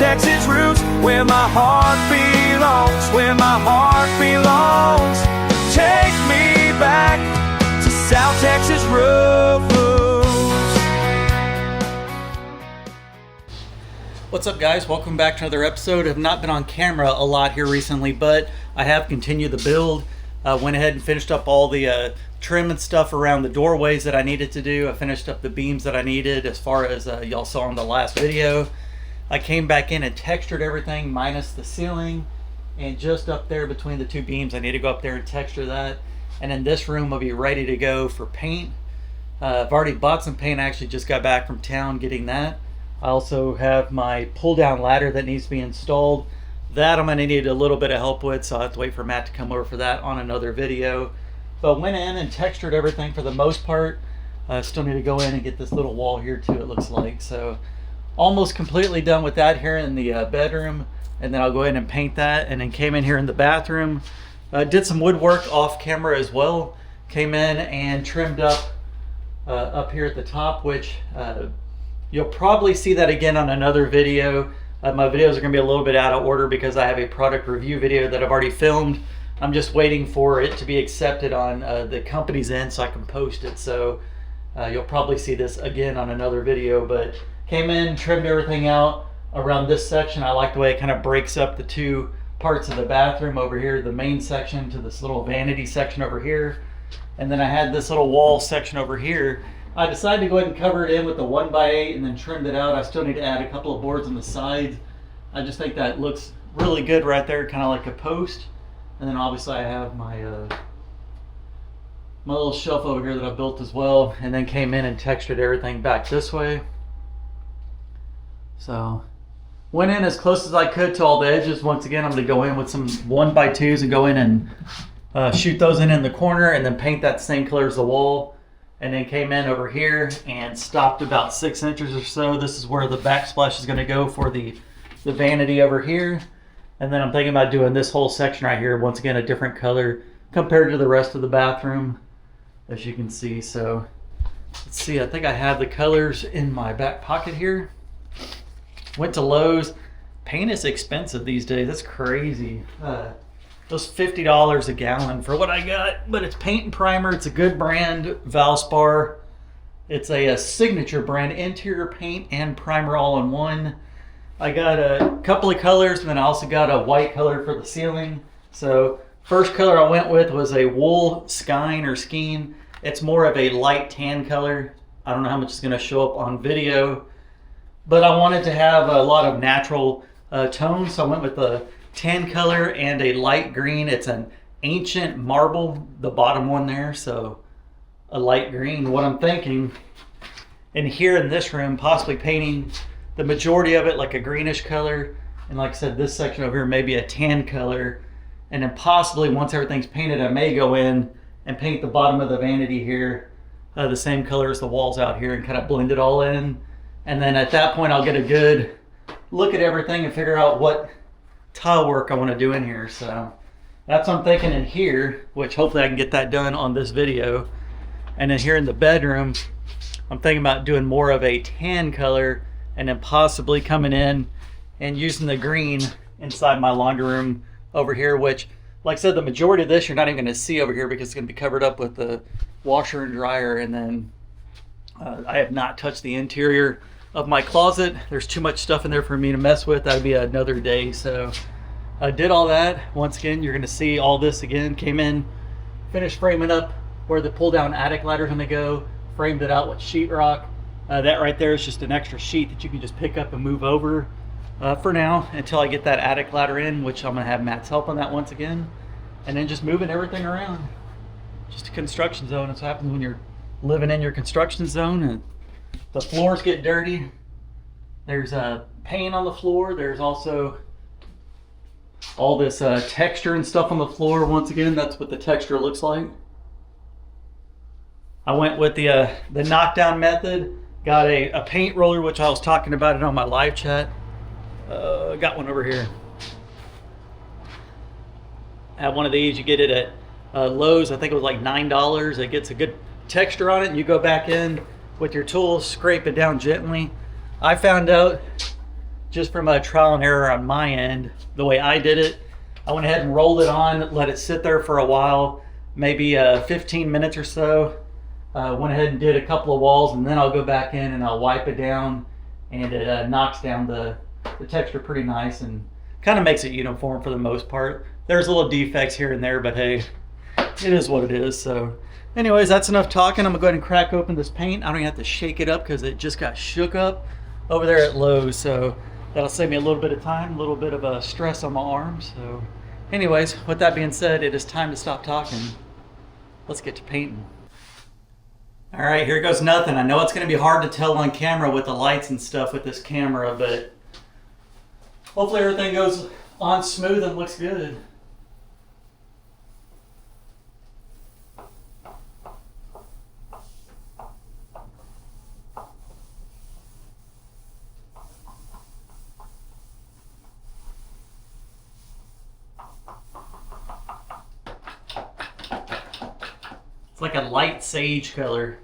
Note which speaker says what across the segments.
Speaker 1: Texas roots, where my heart belongs, where my heart belongs. Take me back to South Texas roots.
Speaker 2: What's up, guys? Welcome back to another episode. I've not been on camera a lot here recently, but I have continued the build. Went ahead and finished up all the trim and stuff around the doorways that I needed to do. I finished up the beams that I needed as far as y'all saw in the last video. I came back in and textured everything minus the ceiling, and just up there between the two beams I need to go up there and texture that. And in this room will be ready to go for paint. I've already bought some paint. I actually just got back from town getting that. I also have my pull down ladder that needs to be installed. That I'm going to need a little bit of help with, so I'll have to wait for Matt to come over for that on another video. But went in and textured everything for the most part. Still need to go in and get this little wall here too, it looks like. So almost completely done with that here in the bedroom. And then I'll go ahead and paint that. And then came in here in the bathroom. Did some woodwork off camera as well. Came in and trimmed up here at the top, which you'll probably see that again on another video. My videos are going to be a little bit out of order because I have a product review video that I've already filmed. I'm just waiting for it to be accepted on the company's end so I can post it. So you'll probably see this again on another video. But came in, trimmed everything out around this section. I like the way it kind of breaks up the two parts of the bathroom over here, the main section to this little vanity section over here. And then I had this little wall section over here. I decided to go ahead and cover it in with the 1x8 and then trimmed it out. I still need to add a couple of boards on the sides. I just think that looks really good right there, kind of like a post. And then obviously I have my my little shelf over here that I built as well. And then came in and textured everything back this way. So went in as close as I could to all the edges. Once again, I'm going to go in with some 1x2s and go in and shoot those in the corner and then paint that same color as the wall. And then came in over here and stopped about 6 inches or so. This is where the backsplash is going to go for the vanity over here. And then I'm thinking about doing this whole section right here, once again a different color compared to the rest of the bathroom, as you can see. So let's see, I think I have the colors in my back pocket here. Went to Lowe's. Paint is expensive these days. That's crazy. It was $50 a gallon for what I got, but it's paint and primer. It's a good brand, Valspar. It's a signature brand, interior paint and primer all in one. I got a couple of colors, and then I also got a white color for the ceiling. So first color I went with was a wool skine or skeen. It's more of a light tan color. I don't know how much it's going to show up on video, but I wanted to have a lot of natural tones, so I went with the tan color and a light green. It's an ancient marble, the bottom one there, so a light green. What I'm thinking, and here in this room, possibly painting the majority of it like a greenish color, and like I said, this section over here maybe a tan color, and then possibly once everything's painted, I may go in and paint the bottom of the vanity here the same color as the walls out here and kind of blend it all in. And then at that point I'll get a good look at everything and figure out what tile work I want to do in here. So that's what I'm thinking in here, which hopefully I can get that done on this video. And then here in the bedroom, I'm thinking about doing more of a tan color and then possibly coming in and using the green inside my laundry room over here, which, like I said, the majority of this you're not even going to see over here because it's going to be covered up with the washer and dryer. And then I have not touched the interior of my closet. There's too much stuff in there for me to mess with. That'd be another day. So I did all that. Once again, you're going to see all this again. Came in, finished framing up where the pull down attic ladder is going to go, framed it out with sheetrock. That right there is just an extra sheet that you can just pick up and move over for now until I get that attic ladder in, which I'm going to have Matt's help on that once again. And then just moving everything around. Just a construction zone. That's what happens when you're living in your construction zone and the floors get dirty. There's paint on the floor. There's also all this texture and stuff on the floor. Once again, that's what the texture looks like. I went with the knockdown method. Got a paint roller, which I was talking about it on my live chat. Got one over here. I have one of these. You get it at Lowe's. I think it was like $9. It gets a good texture on it, and you go back in with your tools, scrape it down gently. I found out just from a trial and error on my end, the way I did it, I went ahead and rolled it on, let it sit there for a while, maybe 15 minutes or so. Went ahead and did a couple of walls, and then I'll go back in and I'll wipe it down, and it knocks down the texture pretty nice and kind of makes it uniform for the most part. There's little defects here and there, but hey, it is what it is. So anyways, that's enough talking. I'm gonna go ahead and crack open this paint. I don't even have to shake it up because it just got shook up over there at Lowe's. So that'll save me a little bit of time, a little bit of a stress on my arms. So anyways, with that being said, it is time to stop talking. Let's get to painting. All right, here goes nothing. I know it's gonna be hard to tell on camera with the lights and stuff with this camera, but hopefully everything goes on smooth and looks good. It's like a light sage color.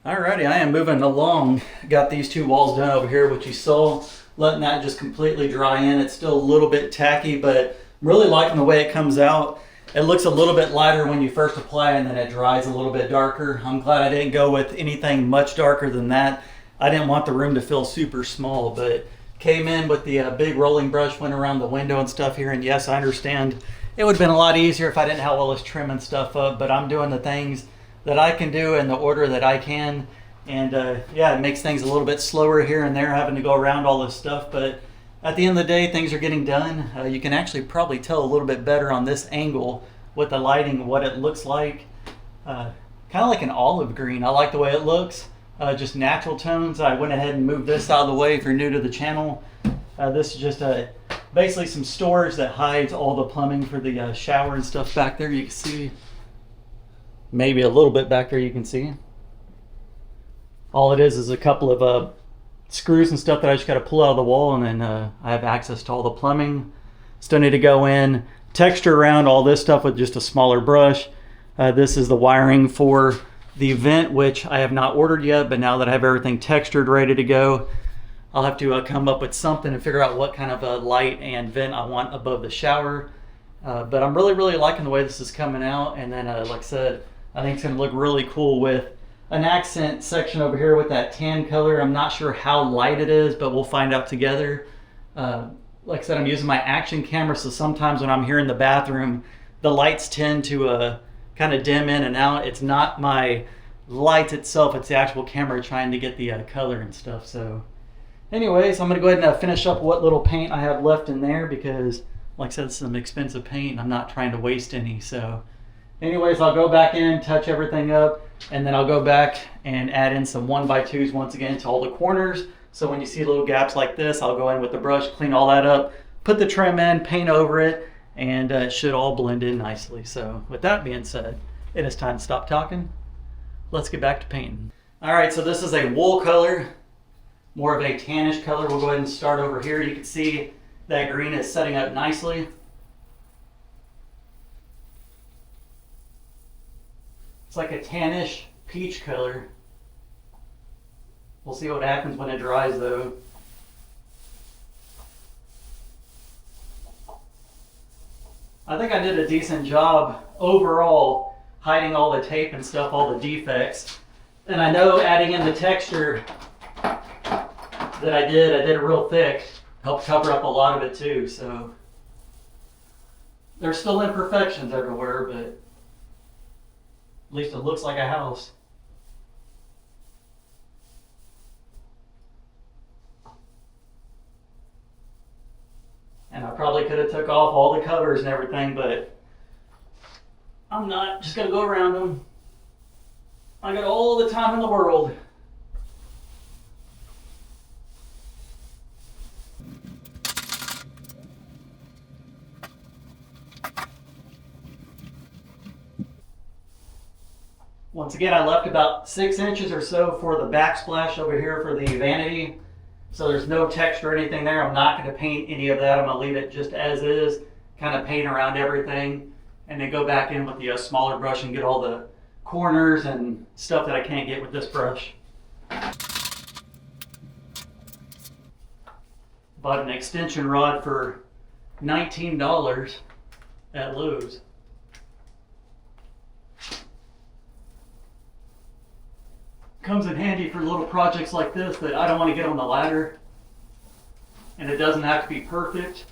Speaker 2: Alrighty, I am moving along. Got these two walls done over here, which you saw, letting that just completely dry in. It's still a little bit tacky, but I'm really liking the way it comes out. It looks a little bit lighter when you first apply, and then it dries a little bit darker. I'm glad I didn't go with anything much darker than that. I didn't want the room to feel super small, but came in with the big rolling brush, went around the window and stuff here, and yes, I understand it would have been a lot easier if I didn't have all this trimming stuff up, but I'm doing the things that I can do in the order that I can, and yeah, it makes things a little bit slower here and there, having to go around all this stuff, but at the end of the day, things are getting done. You can actually probably tell a little bit better on this angle with the lighting what it looks like. Kind of like an olive green. I like the way it looks. Just natural tones. I went ahead and moved this out of the way if you're new to the channel. This is just basically some storage that hides all the plumbing for the shower and stuff back there. You can see maybe a little bit back there you can see. All it is a couple of screws and stuff that I just got to pull out of the wall, and then I have access to all the plumbing. Still need to go in, texture around all this stuff with just a smaller brush. This is the wiring for the vent, which I have not ordered yet, but now that I have everything textured, ready to go, I'll have to come up with something and figure out what kind of a light and vent I want above the shower. But I'm really liking the way this is coming out, and then like I said, I think it's going to look really cool with an accent section over here with that tan color. I'm not sure how light it is, but we'll find out together. Like I said, I'm using my action camera, so sometimes when I'm here in the bathroom, the lights tend to kind of dim in and out. It's not my light itself, it's the actual camera trying to get the color and stuff. So anyways, I'm going to go ahead and finish up what little paint I have left in there, because like I said, some expensive paint. I'm not trying to waste any. So anyways, I'll go back in, touch everything up, and then I'll go back and add in some 1x2s once again to all the corners. So when you see little gaps like this, I'll go in with the brush, clean all that up, put the trim in, paint over it, and it should all blend in nicely. So with that being said, it is time to stop talking. Let's get back to painting. All right, so this is a wool color, more of a tannish color. We'll go ahead and start over here. You can see that green is setting up nicely. It's like a tannish peach color. We'll see what happens when it dries though. I think I did a decent job overall hiding all the tape and stuff, all the defects. And I know adding in the texture that I did it real thick, helped cover up a lot of it too. So there's still imperfections everywhere, but at least it looks like a house. And I probably could have took off all the covers and everything, but I'm not. Just gonna go around them. I got all the time in the world. Once again, I left about 6 inches or so for the backsplash over here for the vanity. So there's no texture or anything there. I'm not going to paint any of that. I'm going to leave it just as is, kind of paint around everything, and then go back in with the smaller brush and get all the corners and stuff that I can't get with this brush. Bought an extension rod for $19 at Lowe's. Comes in handy for little projects like this that I don't want to get on the ladder, and it doesn't have to be perfect.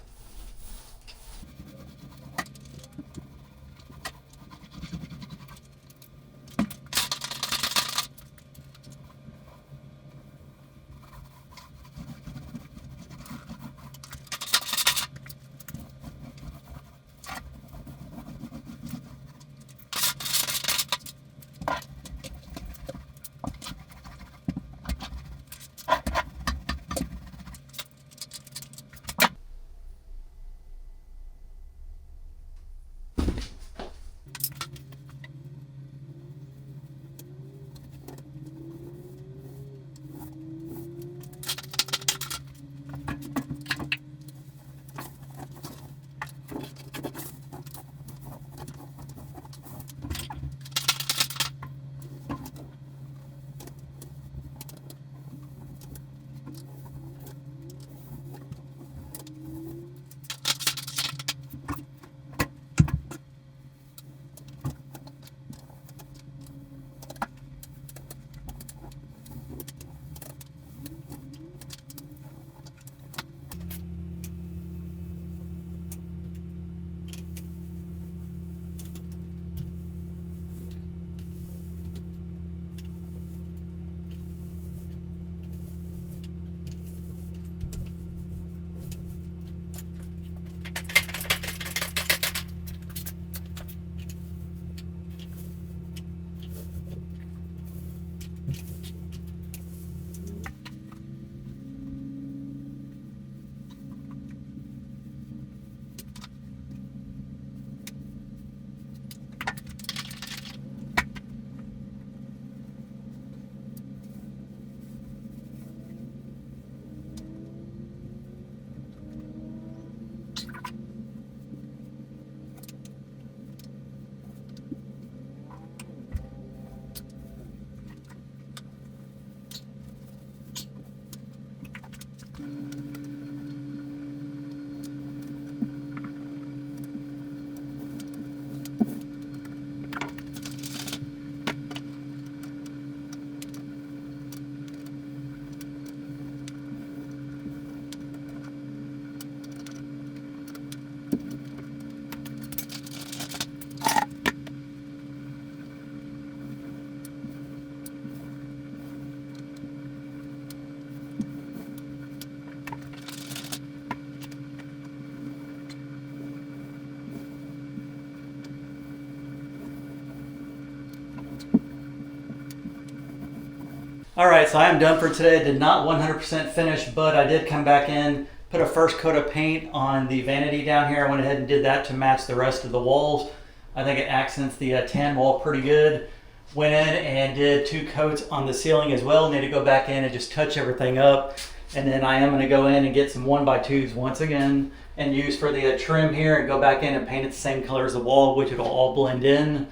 Speaker 2: All right, so I am done for today. Did not 100% finish, but I did come back in, put a first coat of paint on the vanity down here. I went ahead and did that to match the rest of the walls. I think it accents the tan wall pretty good. Went in and did 2 coats on the ceiling as well. Need to go back in and just touch everything up. And then I am going to go in and get some 1x2s once again and use for the trim here and go back in and paint it the same color as the wall, which it'll all blend in.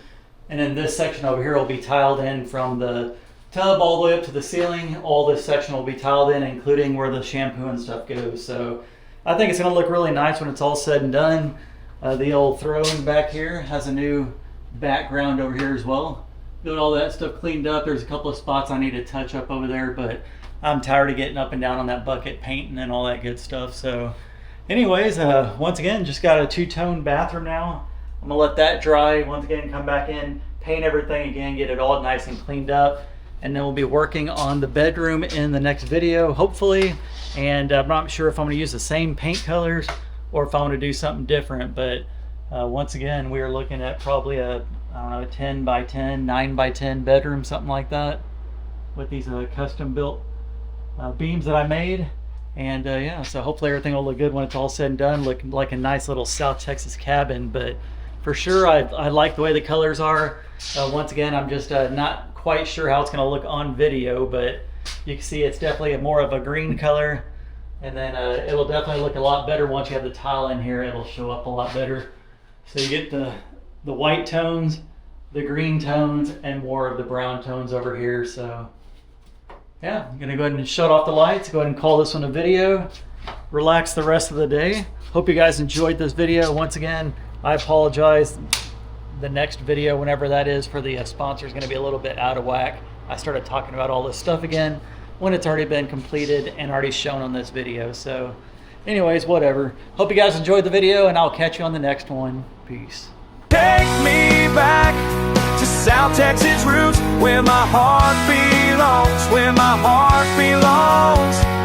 Speaker 2: And then this section over here will be tiled in from the tub all the way up to the ceiling. All this section will be tiled in, including where the shampoo and stuff goes. So I think it's going to look really nice when it's all said and done. The old throne back here has a new background over here as well. Got all that stuff cleaned up. There's a couple of spots I need to touch up over there, but I'm tired of getting up and down on that bucket painting and all that good stuff. So anyways, once again, just got a 2-tone bathroom now. I'm gonna let that dry. Once again, come back in, paint everything again, get it all nice and cleaned up. And then we'll be working on the bedroom in the next video, hopefully. And I'm not sure if I'm gonna use the same paint colors or if I wanna do something different. But once again, we are looking at probably a, I don't know, 10x10, 9x10 bedroom, something like that, with these custom built beams that I made. And yeah, so hopefully everything will look good when it's all said and done, look like a nice little South Texas cabin. But for sure, I like the way the colors are. Once again, I'm just not quite sure how it's going to look on video, but you can see it's definitely more of a green color. And then it'll definitely look a lot better once you have the tile in here. It'll show up a lot better. So you get the white tones, the green tones, and more of the brown tones over here. So yeah, I'm gonna go ahead and shut off the lights, go ahead and call this one a video, relax the rest of the day. Hope you guys enjoyed this video. Once again, I apologize. The next video, whenever that is, for the sponsor is gonna be a little bit out of whack. I started talking about all this stuff again when it's already been completed and already shown on this video. So anyways, whatever. Hope you guys enjoyed the video, and I'll catch you on the next one. Peace.
Speaker 1: Take me back to South Texas roots, where my heart belongs, where my heart belongs.